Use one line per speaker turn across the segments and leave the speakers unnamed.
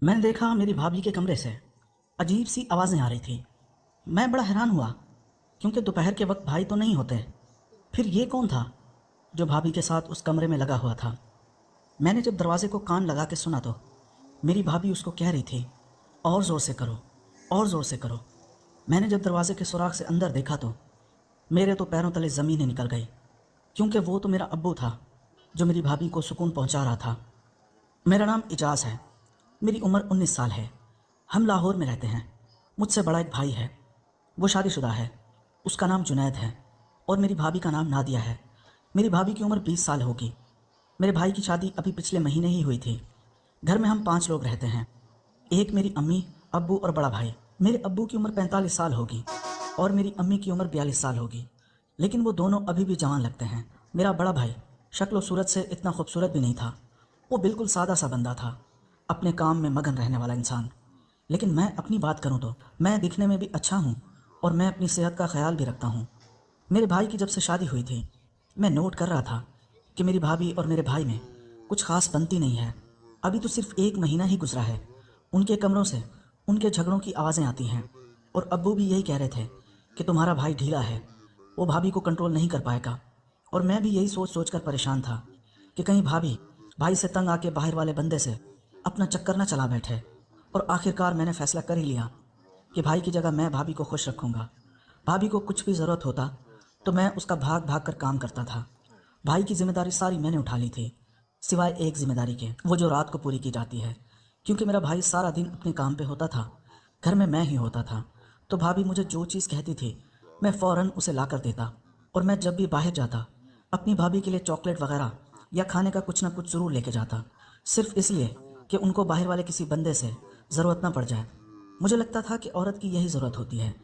मैंने देखा मेरी भाभी के कमरे से अजीब सी आवाज़ें आ रही थी। मैं बड़ा हैरान हुआ क्योंकि दोपहर के वक्त भाई तो नहीं होते। फिर ये कौन था जो भाभी के साथ उस कमरे में लगा हुआ था? मैंने जब दरवाजे को कान लगा के सुना तो मेरी भाभी उसको कह रही थी, और ज़ोर से करो, और ज़ोर से करो। मैंने जब दरवाजे के सुराख से अंदर देखा तो मेरे तो पैरों तले ज़मीनें निकल गई, क्योंकि वो तो मेरा अब्बू था जो मेरी भाभी को सुकून पहुंचा रहा था। मेरा नाम इजाज़ है, मेरी उम्र 19 साल है। हम लाहौर में रहते हैं। मुझसे बड़ा एक भाई है, वो शादीशुदा है, उसका नाम जुनैद है, और मेरी भाभी का नाम नादिया है। मेरी भाभी की उम्र 20 साल होगी। मेरे भाई की शादी अभी पिछले महीने ही हुई थी। घर में हम 5 लोग रहते हैं, एक मेरी अम्मी, अब्बू और बड़ा भाई। मेरे अब्बू की उम्र 45 साल होगी और मेरी अम्मी की उम्र 42 साल होगी, लेकिन वो दोनों अभी भी जवान लगते हैं। मेरा बड़ा भाई शक्ल सूरत से इतना खूबसूरत भी नहीं था, वो बिल्कुल सादा सा बंदा था, अपने काम में मगन रहने वाला इंसान। लेकिन मैं अपनी बात करूं तो मैं दिखने में भी अच्छा हूं और मैं अपनी सेहत का ख्याल भी रखता हूं। मेरे भाई की जब से शादी हुई थी, मैं नोट कर रहा था कि मेरी भाभी और मेरे भाई में कुछ खास बनती नहीं है। अभी तो सिर्फ 1 महीना ही गुजरा है, उनके कमरों से उनके झगड़ों की आवाज़ें आती हैं, और अब्बू भी यही कह रहे थे कि तुम्हारा भाई ढीला है, वो भाभी को कंट्रोल नहीं कर पाएगा। और मैं भी यही सोच सोच कर परेशान था कि कहीं भाभी भाई से तंग आके बाहर वाले बंदे से अपना चक्कर न चला बैठे। और आखिरकार मैंने फैसला कर ही लिया कि भाई की जगह मैं भाभी को खुश रखूँगा। भाभी को कुछ भी ज़रूरत होता तो मैं उसका भाग भाग कर काम करता था। भाई की जिम्मेदारी सारी मैंने उठा ली थी, सिवाय एक जिम्मेदारी के, वो जो रात को पूरी की जाती है। क्योंकि मेरा भाई सारा दिन अपने काम पे होता था, घर में मैं ही होता था, तो भाभी मुझे जो चीज़ कहती थी मैं फ़ौरन उसे ला कर देता। और मैं जब भी बाहर जाता अपनी भाभी के लिए चॉकलेट वगैरह या खाने का कुछ ना कुछ ज़रूर लेके जाता, सिर्फ इसलिए कि उनको बाहर वाले किसी बंदे से ज़रूरत ना पड़ जाए। मुझे लगता था कि औरत की यही ज़रूरत होती है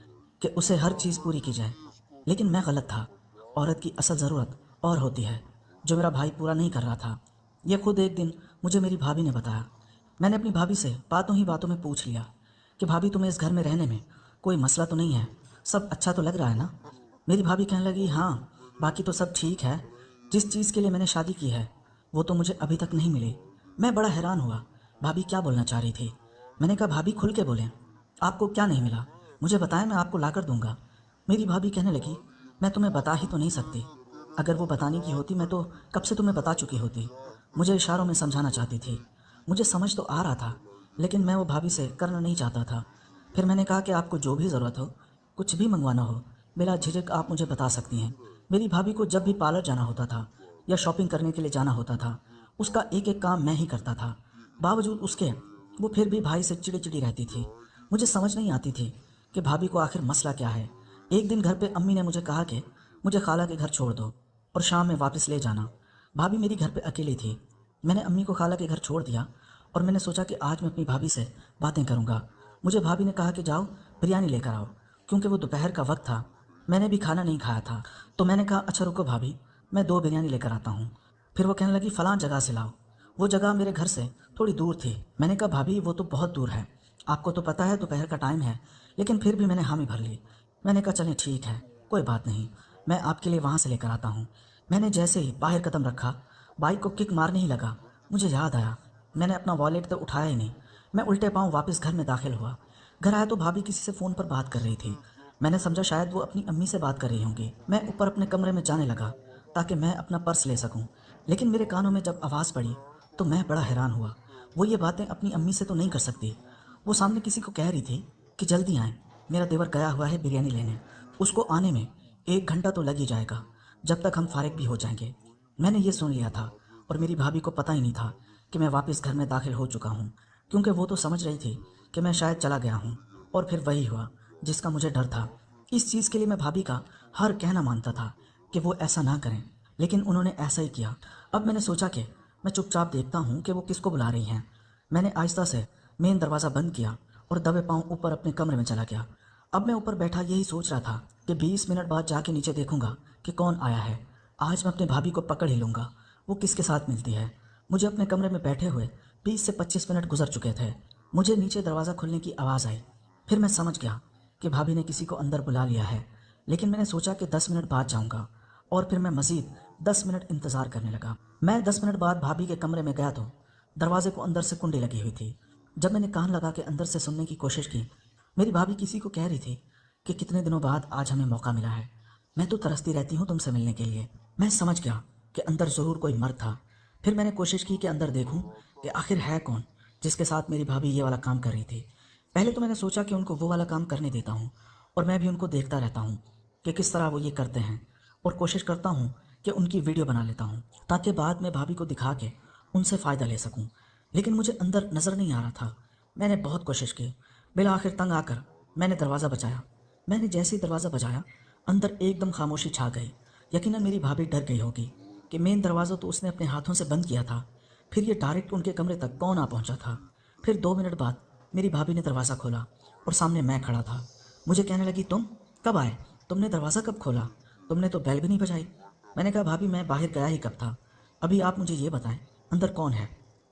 कि उसे हर चीज़ पूरी की जाए, लेकिन मैं गलत था। औरत की असल ज़रूरत और होती है, जो मेरा भाई पूरा नहीं कर रहा था। यह खुद एक दिन मुझे मेरी भाभी ने बताया। मैंने अपनी भाभी से बातों ही बातों में पूछ लिया कि भाभी तुम्हें इस घर में रहने में कोई मसला तो नहीं है, सब अच्छा तो लग रहा है ना? मेरी भाभी कहने लगी, हाँ बाकी तो सब ठीक है, जिस चीज़ के लिए मैंने शादी की है वो तो मुझे अभी तक नहीं मिली। मैं बड़ा हैरान हुआ, भाभी क्या बोलना चाह रही थी। मैंने कहा, भाभी खुल के बोलें, आपको क्या नहीं मिला, मुझे बताएं, मैं आपको ला कर दूंगा। मेरी भाभी कहने लगी, मैं तुम्हें बता ही तो नहीं सकती, अगर वो बताने की होती मैं तो कब से तुम्हें बता चुकी होती। मुझे इशारों में समझाना चाहती थी, मुझे समझ तो आ रहा था, लेकिन मैं वो भाभी से करना नहीं चाहता था। फिर मैंने कहा कि आपको जो भी ज़रूरत हो, कुछ भी मंगवाना हो, बिला झिझक आप मुझे बता सकती हैं। मेरी भाभी को जब भी पार्लर जाना होता था या शॉपिंग करने के लिए जाना होता था, उसका एक एक काम मैं ही करता था। बावजूद उसके वो फिर भी भाई से चिड़ी चिड़ी रहती थी। मुझे समझ नहीं आती थी कि भाभी को आखिर मसला क्या है। एक दिन घर पे अम्मी ने मुझे कहा कि मुझे खाला के घर छोड़ दो और शाम में वापस ले जाना। भाभी मेरी घर पे अकेली थी। मैंने अम्मी को खाला के घर छोड़ दिया और मैंने सोचा कि आज मैं अपनी भाभी से बातें करूँगा। मुझे भाभी ने कहा कि जाओ बिरयानी लेकर आओ, क्योंकि वो दोपहर का वक्त था, मैंने भी खाना नहीं खाया था। तो मैंने कहा, अच्छा रुको भाभी, मैं 2 बिरयानी लेकर आता हूँ। फिर वो कहने लगी, फ़लाँ जगह से लाओ। वो जगह मेरे घर से थोड़ी दूर थी। मैंने कहा, भाभी वो तो बहुत दूर है, आपको तो पता है दोपहर का टाइम है, लेकिन फिर भी मैंने हामी भर ली। मैंने कहा, चलें ठीक है, कोई बात नहीं, मैं आपके लिए वहाँ से लेकर आता हूँ। मैंने जैसे ही बाहर कदम रखा, बाइक को किक मारने ही लगा, मुझे याद आया मैंने अपना वॉलेट तो उठाया ही नहीं। मैं उल्टे पाँव वापस घर में दाखिल हुआ। घर आया तो भाभी किसी से फ़ोन पर बात कर रही थी। मैंने समझा शायद वो अपनी अम्मी से बात कर रही होंगी। मैं ऊपर अपने कमरे में जाने लगा ताकि मैं अपना पर्स ले सकूं, लेकिन मेरे कानों में जब आवाज़ पड़ी तो मैं बड़ा हैरान हुआ। वो ये बातें अपनी अम्मी से तो नहीं कर सकती। वो सामने किसी को कह रही थी कि जल्दी आएँ, मेरा देवर गया हुआ है बिरयानी लेने, उसको आने में 1 घंटा तो लग ही जाएगा, जब तक हम फारिग भी हो जाएंगे। मैंने ये सुन लिया था और मेरी भाभी को पता ही नहीं था कि मैं वापस घर में दाखिल हो चुका हूँ, क्योंकि वो तो समझ रही थी कि मैं शायद चला गया हूँ। और फिर वही हुआ जिसका मुझे डर था। इस चीज़ के लिए मैं भाभी का हर कहना मानता था कि वो ऐसा ना करें, लेकिन उन्होंने ऐसा ही किया। अब मैंने सोचा कि मैं चुपचाप देखता हूँ कि वो किसको बुला रही हैं। मैंने आहिस्ता से मेन दरवाज़ा बंद किया और दबे पाँव ऊपर अपने कमरे में चला गया। अब मैं ऊपर बैठा यही सोच रहा था कि 20 मिनट बाद जाके नीचे देखूंगा कि कौन आया है। आज मैं अपनी भाभी को पकड़ ही लूँगा, वो किसके साथ मिलती है। मुझे अपने कमरे में बैठे हुए 20 से 25 मिनट गुजर चुके थे। मुझे नीचे दरवाज़ा खुलने की आवाज़ आई। फिर मैं समझ गया कि भाभी ने किसी को अंदर बुला लिया है, लेकिन मैंने सोचा कि 10 मिनट बाद जाऊंगा, और फिर मैं मज़ीद 10 मिनट इंतज़ार करने लगा। मैं 10 मिनट बाद भाभी के कमरे में गया तो दरवाजे को अंदर से कुंडी लगी हुई थी। जब मैंने कान लगा के अंदर से सुनने की कोशिश की, मेरी भाभी किसी को कह रही थी कि कितने दिनों बाद आज हमें मौका मिला है। मैं तो तरसती रहती हूँ तुमसे मिलने के लिए। मैं समझ गया कि अंदर ज़रूर कोई मर्द था। फिर मैंने कोशिश की कि अंदर देखूं कि आखिर है कौन जिसके साथ मेरी भाभी ये वाला काम कर रही थी। पहले तो मैंने सोचा कि उनको वो वाला काम करने देता हूँ और मैं भी उनको देखता रहता हूँ कि किस तरह वो ये करते हैं, और कोशिश करता हूँ कि उनकी वीडियो बना लेता हूँ ताकि बाद में भाभी को दिखा के उनसे फ़ायदा ले सकूँ। लेकिन मुझे अंदर नज़र नहीं आ रहा था। मैंने बहुत कोशिश की। बिला आखिर तंग आकर मैंने दरवाज़ा बजाया। मैंने जैसे ही दरवाज़ा बजाया, अंदर एकदम खामोशी छा गई। यकीनन मेरी भाभी डर गई होगी कि मेन दरवाज़ा तो उसने अपने हाथों से बंद किया था, फिर ये डायरेक्ट उनके कमरे तक कौन आ पहुंचा था। फिर 2 मिनट बाद मेरी भाभी ने दरवाज़ा खोला और सामने मैं खड़ा था। मुझे कहने लगी, तुम कब आए? तुमने दरवाज़ा कब खोला? तुमने तो बेल भी नहीं बजाई। मैंने कहा, भाभी मैं बाहर गया ही कब था? अभी आप मुझे ये बताएं अंदर कौन है?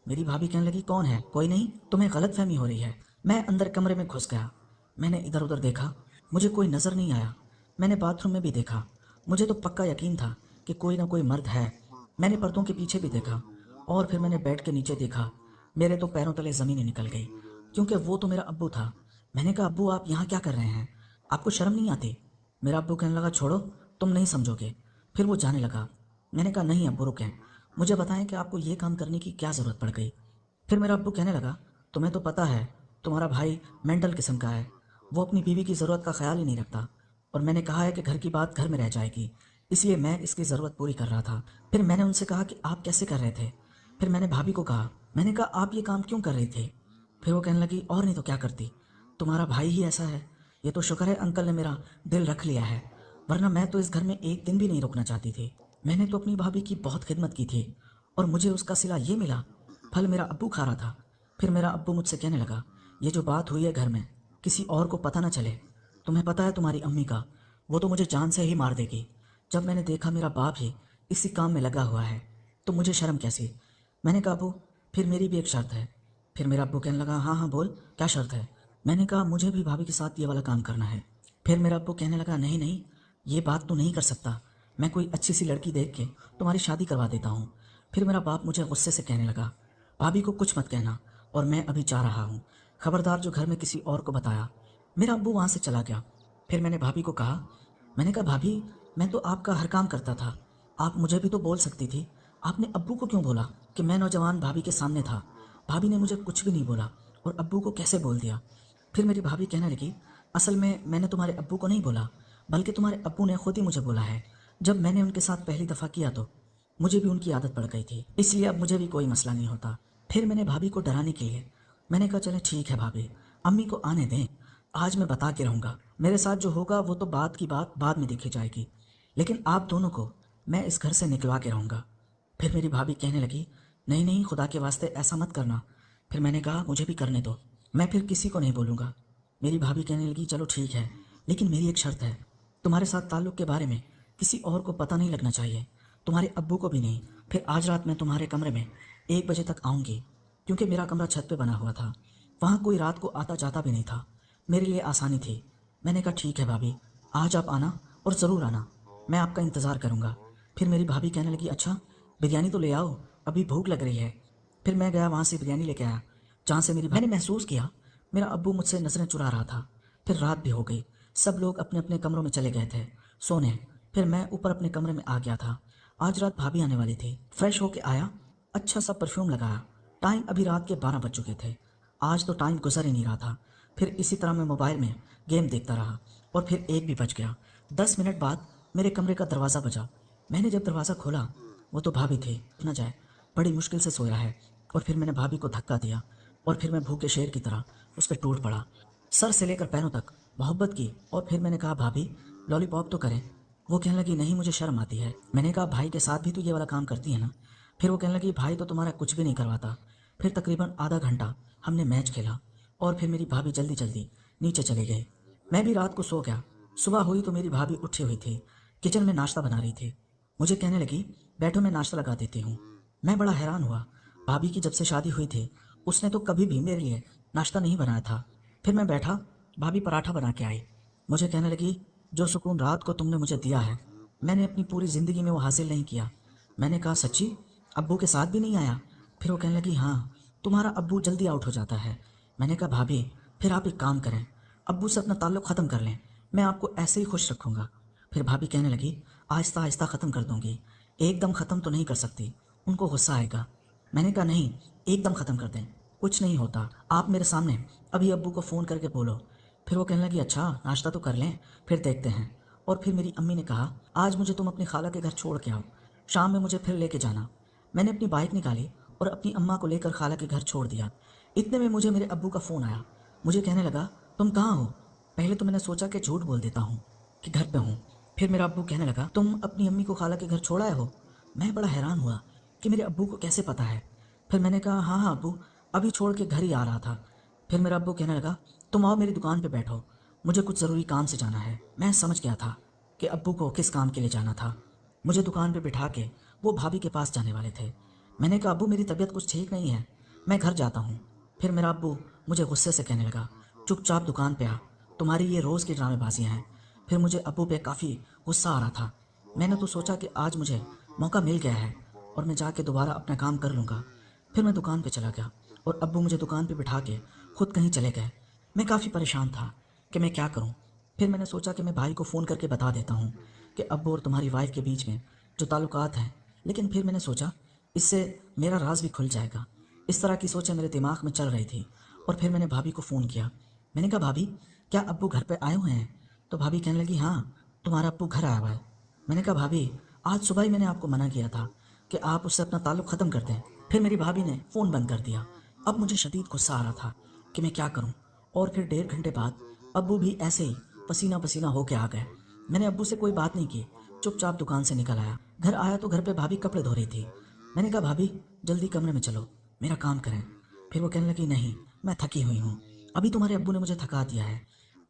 मेरी भाभी कहने लगी, कौन है? कोई नहीं, तुम्हें गलतफहमी हो रही है। मैं अंदर कमरे में घुस गया। मैंने इधर उधर देखा, मुझे कोई नज़र नहीं आया। मैंने बाथरूम में भी देखा, मुझे तो पक्का यकीन था कि कोई ना कोई मर्द है। मैंने पर्दों के पीछे भी देखा और फिर मैंने बेड के नीचे देखा। मेरे तो पैरों तले ज़मीन ही निकल गई, क्योंकि वो तो मेरा अब्बू था। मैंने कहा, अब्बू आप यहाँ क्या कर रहे हैं? आपको शर्म नहीं आती? मेरा अब्बू कहने लगा, छोड़ो, तुम नहीं समझोगे। फिर वो जाने लगा। मैंने कहा, नहीं अब्बू रुकें, मुझे बताएं कि आपको ये काम करने की क्या ज़रूरत पड़ गई। फिर मेरा अब्बू कहने लगा, तुम्हें तो पता है तुम्हारा भाई मेंटल किस्म का है, वो अपनी बीवी की ज़रूरत का ख्याल ही नहीं रखता, और मैंने कहा है कि घर की बात घर में रह जाएगी, इसलिए मैं इसकी ज़रूरत पूरी कर रहा था। फिर मैंने उनसे कहा कि आप कैसे कर रहे थे? फिर मैंने भाभी को कहा, मैंने कहा आप ये काम क्यों कर रही थे? फिर वो कहने लगी, और नहीं तो क्या करती, तुम्हारा भाई ही ऐसा है। ये तो शुक्र है अंकल ने मेरा दिल रख लिया है, वरना मैं तो इस घर में एक दिन भी नहीं रुकना चाहती थी। मैंने तो अपनी भाभी की बहुत खिदमत की थी और मुझे उसका सिला ये मिला, फल मेरा अब्बू खा रहा था। फिर मेरा अब्बू मुझसे कहने लगा, ये जो बात हुई है घर में किसी और को पता ना चले। तुम्हें पता है तुम्हारी अम्मी का, वो तो मुझे जान से ही मार देगी। जब मैंने देखा मेरा बाप ही इसी काम में लगा हुआ है तो मुझे शर्म कैसी। मैंने कहा, अब्बू फिर मेरी भी एक शर्त है। फिर मेरा अब्बू कहने लगा, हाँ हाँ बोल, क्या शर्त है? मैंने कहा, मुझे भी भाभी के साथ ये वाला काम करना है। फिर मेरा अब्बू कहने लगा, नहीं नहीं, ये बात तो नहीं कर सकता, मैं कोई अच्छी सी लड़की देख के तुम्हारी शादी करवा देता हूँ। फिर मेरा बाप मुझे गुस्से से कहने लगा, भाभी को कुछ मत कहना, और मैं अभी जा रहा हूँ, खबरदार जो घर में किसी और को बताया। मेरा अब्बू वहाँ से चला गया। फिर मैंने भाभी को कहा, मैंने कहा, भाभी मैं तो आपका हर काम करता था, आप मुझे भी तो बोल सकती थी। आपने अब्बू को क्यों बोला कि मैं नौजवान भाभी के सामने था? भाभी ने मुझे कुछ भी नहीं बोला और अब्बू को कैसे बोल दिया? फिर मेरी भाभी कहने लगी, असल में मैंने तुम्हारे अब्बू को नहीं बोला, बल्कि तुम्हारे अब्बू ने खुद ही मुझे बोला है। जब मैंने उनके साथ पहली दफ़ा किया तो मुझे भी उनकी आदत पड़ गई थी, इसलिए अब मुझे भी कोई मसला नहीं होता। फिर मैंने भाभी को डराने के लिए मैंने कहा, चले ठीक है भाभी, अम्मी को आने दें, आज मैं बता के रहूँगा। मेरे साथ जो होगा वो तो बात की बात बाद में देखी जाएगी, लेकिन आप दोनों को मैं इस घर से निकलवा के रहूँगा। फिर मेरी भाभी कहने लगी, नहीं नहीं, खुदा के वास्ते ऐसा मत करना। फिर मैंने कहा, मुझे भी करने दो, मैं फिर किसी को नहीं बोलूँगा। मेरी भाभी कहने लगी, चलो ठीक है, लेकिन मेरी एक शर्त है, तुम्हारे साथ ताल्लुक़ के बारे में किसी और को पता नहीं लगना चाहिए, तुम्हारे अब्बू को भी नहीं। फिर आज रात मैं तुम्हारे कमरे में 1 बजे तक आऊँगी, क्योंकि मेरा कमरा छत पे बना हुआ था, वहाँ कोई रात को आता जाता भी नहीं था, मेरे लिए आसानी थी। मैंने कहा, ठीक है भाभी, आज आप आना और ज़रूर आना, मैं आपका इंतज़ार करूँगा। फिर मेरी भाभी कहने लगी, अच्छा बिरयानी तो ले आओ, अभी भूख लग रही है। फिर मैं गया वहाँ से बिरयानी लेके आया, जहाँ से मैंने महसूस किया मेरा अब्बू मुझसे नज़रें चुरा रहा था। फिर रात भी हो गई, सब लोग अपने अपने कमरों में चले गए थे सोने। फिर मैं ऊपर अपने कमरे में आ गया था। आज रात भाभी आने वाली थी। फ्रेश होके आया, अच्छा सा परफ्यूम लगाया। टाइम अभी रात के 12 बज चुके थे। आज तो टाइम गुजर ही नहीं रहा था। फिर इसी तरह मैं मोबाइल में गेम देखता रहा और फिर 1 भी बज गया। 10 मिनट बाद मेरे कमरे का दरवाज़ा बजा। मैंने जब दरवाज़ा खोला, वो तो भाभी थी, न जाए बड़ी मुश्किल से सोया है। और फिर मैंने भाभी को धक्का दिया और फिर मैं भूखे शेर की तरह उस पर टूट पड़ा, सर से लेकर पैरों तक मोहब्बत की। और फिर मैंने कहा, भाभी लॉलीपॉप तो करें। वो कहने लगी, नहीं मुझे शर्म आती है। मैंने कहा, भाई के साथ भी तो ये वाला काम करती है ना? फिर वो कहने लगी, भाई तो तुम्हारा कुछ भी नहीं करवाता। फिर तकरीबन आधा घंटा हमने मैच खेला और फिर मेरी भाभी जल्दी जल्दी नीचे चली गई। मैं भी रात को सो गया। सुबह हुई तो मेरी भाभी उठी हुई थी, किचन में नाश्ता बना रही थी। मुझे कहने लगी, बैठो मैं नाश्ता लगा देती हूँ। मैं बड़ा हैरान हुआ, भाभी की जब से शादी हुई थी उसने तो कभी भी मेरे लिए नाश्ता नहीं बनाया था। फिर मैं बैठा, भाभी पराठा बना के आई। मुझे कहने लगी, जो सुकून रात को तुमने मुझे दिया है मैंने अपनी पूरी ज़िंदगी में वो हासिल नहीं किया। मैंने कहा, सच्ची? अब्बू के साथ भी नहीं आया? फिर वो कहने लगी, हाँ तुम्हारा अब्बू जल्दी आउट हो जाता है, میں نے کہا بھابھی پھر آپ ایک کام کریں، ابو سے اپنا تعلق ختم کر لیں، میں آپ کو ایسے ہی خوش رکھوں گا۔ پھر بھابھی کہنے لگی آہستہ آہستہ ختم کر دوں گی، ایک دم ختم تو نہیں کر سکتی، ان کو غصہ آئے گا۔ میں نے کہا نہیں، ایک دم ختم کر دیں، کچھ نہیں ہوتا، آپ میرے سامنے ابھی ابو کو فون کر کے بولو۔ پھر وہ کہنے لگی اچھا ناشتہ تو کر لیں پھر دیکھتے ہیں۔ اور پھر میری امی نے کہا آج مجھے تم اپنی خالہ کے گھر چھوڑ کے آؤ، شام میں مجھے پھر لے کے جانا۔ میں نے اپنی بائک نکالی اور اپنی اماں کو لے کر خالہ کے گھر چھوڑ دیا۔ اتنے میں مجھے میرے ابو کا فون آیا، مجھے کہنے لگا تم کہاں ہو؟ پہلے تو میں نے سوچا کہ جھوٹ بول دیتا ہوں کہ گھر پہ ہوں، پھر میرا ابو کہنے لگا تم اپنی امی کو خالہ کے گھر چھوڑ آئے ہو؟ میں بڑا حیران ہوا کہ میرے ابو کو کیسے پتہ ہے۔ پھر میں نے کہا ہاں ہاں ابو، ابھی چھوڑ کے گھر ہی آ رہا تھا۔ پھر میرا ابو کہنے لگا تم آؤ میری دکان پہ بیٹھو، مجھے کچھ ضروری کام سے جانا ہے۔ میں سمجھ گیا تھا کہ ابو کو کس کام کے لیے جانا تھا۔ مجھے دکان پہ بٹھا کے وہ بھابھی کے پاس جانے والے تھے۔ میں نے کہا ابو میری طبیعت کچھ ٹھیک نہیں ہے، میں گھر جاتا ہوں۔ پھر میرا ابو مجھے غصے سے کہنے لگا چپ چاپ دکان پہ آ، تمہاری یہ روز کی ڈرامے بازیاں ہیں۔ پھر مجھے ابو پہ کافی غصہ آ رہا تھا۔ میں نے تو سوچا کہ آج مجھے موقع مل گیا ہے اور میں جا کے دوبارہ اپنا کام کر لوں گا۔ پھر میں دکان پہ چلا گیا اور ابو مجھے دکان پہ بٹھا کے خود کہیں چلے گئے۔ میں کافی پریشان تھا کہ میں کیا کروں۔ پھر میں نے سوچا کہ میں بھائی کو فون کر کے بتا دیتا ہوں کہ ابو اور تمہاری وائف کے بیچ میں جو تعلقات ہیں، لیکن پھر میں نے سوچا اس سے میرا راز بھی کھل جائے گا۔ اس طرح کی سوچیں میرے دماغ میں چل رہی تھی اور پھر میں نے بھابھی کو فون کیا۔ میں نے کہا بھابھی کیا ابو گھر پہ آئے ہوئے ہیں؟ تو بھابھی کہنے لگی ہاں تمہارا ابو گھر آیا ہوا ہے۔ میں نے کہا بھابھی آج صبح ہی میں نے آپ کو منع کیا تھا کہ آپ اس سے اپنا تعلق ختم کر دیں۔ پھر میری بھابھی نے فون بند کر دیا۔ اب مجھے شدید غصہ آ رہا تھا کہ میں کیا کروں، اور پھر 1.5 گھنٹے بعد ابو بھی ایسے ہی پسینہ پسینہ ہو کے آ گئے۔ میں نے ابو سے کوئی بات نہیں کی، چپ چاپ دکان سے نکل آیا۔ گھر آیا تو گھر پہ بھابھی کپڑے دھو رہی تھی۔ میں نے کہا بھابھی جلدی کمرے میں چلو، میرا کام کریں۔ پھر وہ کہنے لگی نہیں میں تھکی ہوئی ہوں، ابھی تمہارے ابو نے مجھے تھکا دیا ہے۔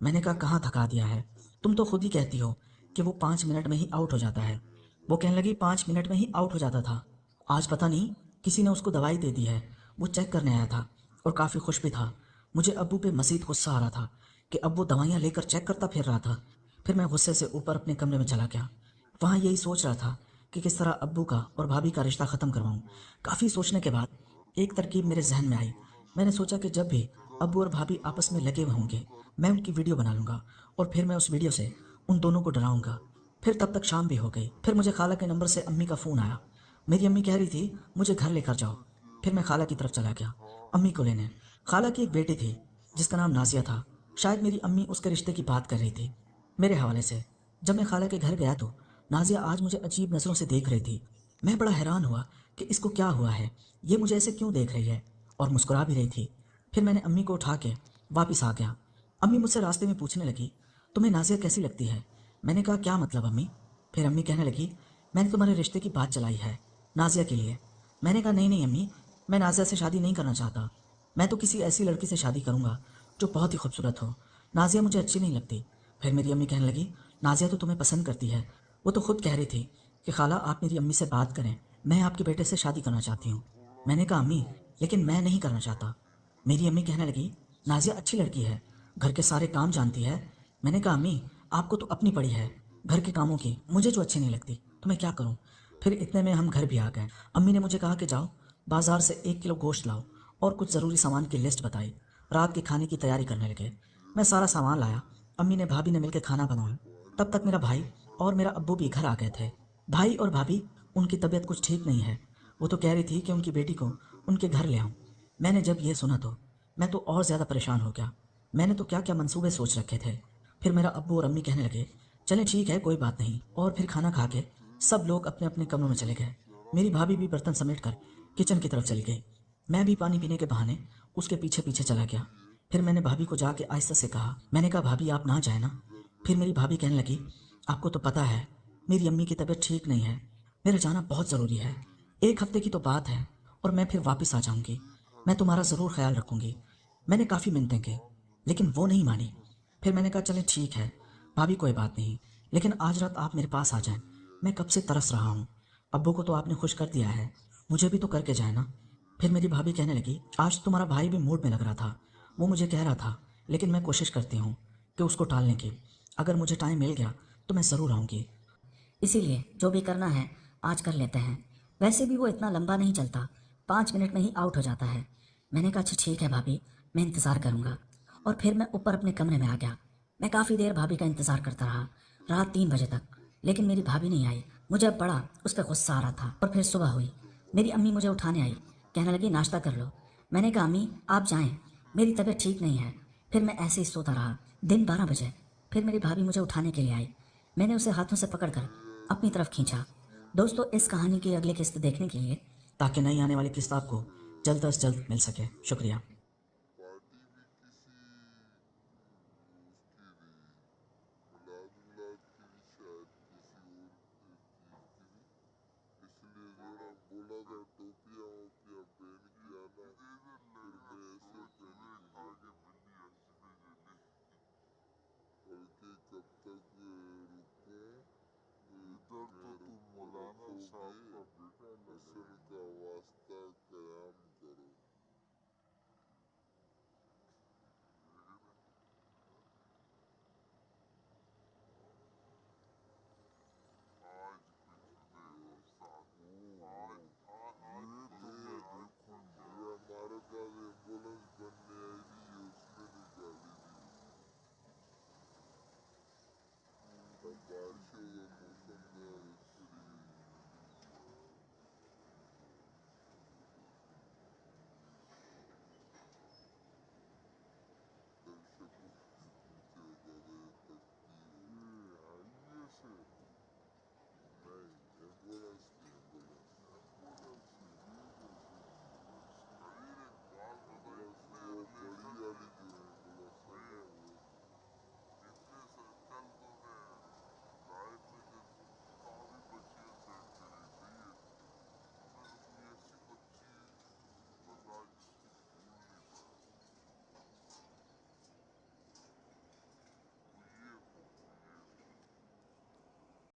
میں نے کہا کہاں تھکا دیا ہے؟ تم تو خود ہی کہتی ہو کہ وہ 5 منٹ میں ہی آؤٹ ہو جاتا ہے۔ وہ کہنے لگی 5 منٹ میں ہی آؤٹ ہو جاتا تھا، آج پتہ نہیں کسی نے اس کو دوائی دے دی ہے، وہ چیک کرنے آیا تھا اور کافی خوش بھی تھا۔ مجھے ابو پہ مزید غصہ آ رہا تھا کہ اب وہ دوائیاں لے کر چیک کرتا پھر رہا تھا۔ پھر میں غصے سے اوپر اپنے کمرے میں چلا گیا، وہاں یہی سوچ رہا تھا کہ کس طرح ابو کا اور بھابھی کا رشتہ ختم کرواؤں۔ کافی سوچنے کے بعد ایک ترکیب میرے ذہن میں آئی۔ میں نے سوچا کہ جب بھی ابو اور بھابھی آپس میں لگے ہوئے ہوں گے میں ان کی ویڈیو بنا لوں گا اور پھر میں اس ویڈیو سے ان دونوں کو ڈراؤں گا۔ پھر تب تک شام بھی ہو گئی۔ پھر مجھے خالہ کے نمبر سے امی کا فون آیا۔ میری امی کہہ رہی تھی مجھے گھر لے کر جاؤ۔ پھر میں خالہ کی طرف چلا گیا امی کو لینے۔ خالہ کی ایک بیٹی تھی جس کا نام نازیہ تھا، شاید میری امی اس کے رشتے کی بات کر رہی تھی میرے حوالے سے۔ جب میں خالہ کے گھر گیا تو نازیہ آج مجھے عجیب نظروں سے دیکھ رہی تھی۔ میں بڑا حیران ہوا کہ اس کو کیا ہوا ہے، یہ مجھے ایسے کیوں دیکھ رہی ہے، اور مسکرا بھی رہی تھی۔ پھر میں نے امی کو اٹھا کے واپس آ گیا۔ امی مجھ سے راستے میں پوچھنے لگی تمہیں نازیہ کیسی لگتی ہے؟ میں نے کہا کیا مطلب امی؟ پھر امی کہنے لگی میں نے تمہارے رشتے کی بات چلائی ہے نازیہ کے لیے۔ میں نے کہا نہیں نہیں امی، میں نازیہ سے شادی نہیں کرنا چاہتا، میں تو کسی ایسی لڑکی سے شادی کروں گا جو بہت ہی خوبصورت ہو، نازیہ مجھے اچھی نہیں لگتی۔ پھر میری امی کہنے لگی نازیہ تو تمہیں پسند کرتی ہے، وہ تو خود کہہ رہی تھی کہ خالہ آپ میری امی سے بات کریں، میں آپ کے بیٹے سے شادی کرنا چاہتی ہوں۔ میں نے کہا امی لیکن میں نہیں کرنا چاہتا۔ میری امی کہنے لگی نازیہ اچھی لڑکی ہے، گھر کے سارے کام جانتی ہے۔ میں نے کہا امی آپ کو تو اپنی پڑی ہے گھر کے کاموں کی، مجھے جو اچھی نہیں لگتی تو میں کیا کروں؟ پھر اتنے میں ہم گھر بھی آ گئے۔ امی نے مجھے کہا کہ جاؤ بازار سے 1 کلو گوشت لاؤ اور کچھ ضروری سامان کی لسٹ بتائی۔ رات کے کھانے کی تیاری کرنے لگے۔ میں سارا سامان لایا، امی نے بھابھی نے مل کے کھانا بنایا۔ تب تک میرا بھائی اور میرا ابو بھی گھر آ گئے تھے۔ بھائی اور بھابھی ان کی طبیعت کچھ ٹھیک نہیں ہے، وہ تو کہہ رہی تھی کہ ان کی بیٹی کو ان کے گھر لے آؤں۔ میں نے جب یہ سنا تو میں تو اور زیادہ پریشان ہو گیا، میں نے تو کیا کیا منصوبے سوچ رکھے تھے۔ پھر میرا ابو اور امی کہنے لگے چلیں ٹھیک ہے کوئی بات نہیں، اور پھر کھانا کھا کے سب لوگ اپنے اپنے کمروں میں چلے گئے۔ میری بھابھی بھی برتن سمیٹ کر کچن کی طرف چلی گئی، میں بھی پانی پینے کے بہانے اس کے پیچھے پیچھے چلا گیا۔ پھر میں نے بھابھی کو جا کے آہستہ سے کہا، میں نے کہا بھابھی آپ نہ جائیں نا۔ پھر میری بھابھی کہنے لگی آپ کو تو پتہ ہے میری امی کی طبیعت ٹھیک نہیں ہے، میرا جانا بہت ضروری ہے، 1 ہفتے کی تو بات ہے اور میں پھر واپس آ جاؤں گی، میں تمہارا ضرور خیال رکھوں گی۔ میں نے کافی منتیں کی لیکن وہ نہیں مانی۔ پھر میں نے کہا چلیں ٹھیک ہے بھابھی کوئی بات نہیں، لیکن آج رات آپ میرے پاس آ جائیں، میں کب سے ترس رہا ہوں، ابو کو تو آپ نے خوش کر دیا ہے، مجھے بھی تو کر کے جائے نا۔ پھر میری بھابھی کہنے لگی آج تمہارا بھائی بھی موڈ میں لگ رہا تھا، وہ مجھے کہہ رہا تھا لیکن میں کوشش کرتی ہوں کہ اس کو ٹالنے کی، اگر مجھے ٹائم مل گیا تو میں ضرور آؤں گی،
اسی لیے جو بھی کرنا ہے آج کر لیتے ہیں، ویسے بھی وہ اتنا لمبا نہیں چلتا، 5 منٹ میں ہی آؤٹ ہو جاتا ہے۔ میں نے کہا اچھا ٹھیک ہے بھابھی، मैं इंतज़ार करूँगा। और फिर मैं ऊपर अपने कमरे में आ गया। मैं काफ़ी देर भाभी का इंतज़ार करता रहा, रात 3 बजे तक, लेकिन मेरी भाभी नहीं आई। मुझे अब बड़ा उस पर गुस्सा आ रहा था। और फिर सुबह हुई। मेरी अम्मी मुझे उठाने आई, कहने लगी नाश्ता कर लो। मैंने कहा अम्मी आप जाएं, मेरी तबीयत ठीक नहीं है। फिर मैं ऐसे ही सोता रहा। दिन 12 बजे फिर मेरी भाभी मुझे उठाने के लिए आई। मैंने उसे हाथों से पकड़कर अपनी तरफ खींचा। दोस्तों, इस कहानी की अगली किस्त देखने के लिए
ताकि नई आने वाली किस्त आपको जल्द अज जल्द मिल सके। शुक्रिया।
पार्टी भी किसी उसकी रही, मिलाद मिलाद की भी शायद किसी और चीज़ की भी, इसलिए ज़रा बोला था टोपियाँ वोपियाँ पहन के आना, फिर मैं ऐसे पहन के आगे बल्कि कब तक रुकूं, इधर तो तुम मौलाना साहब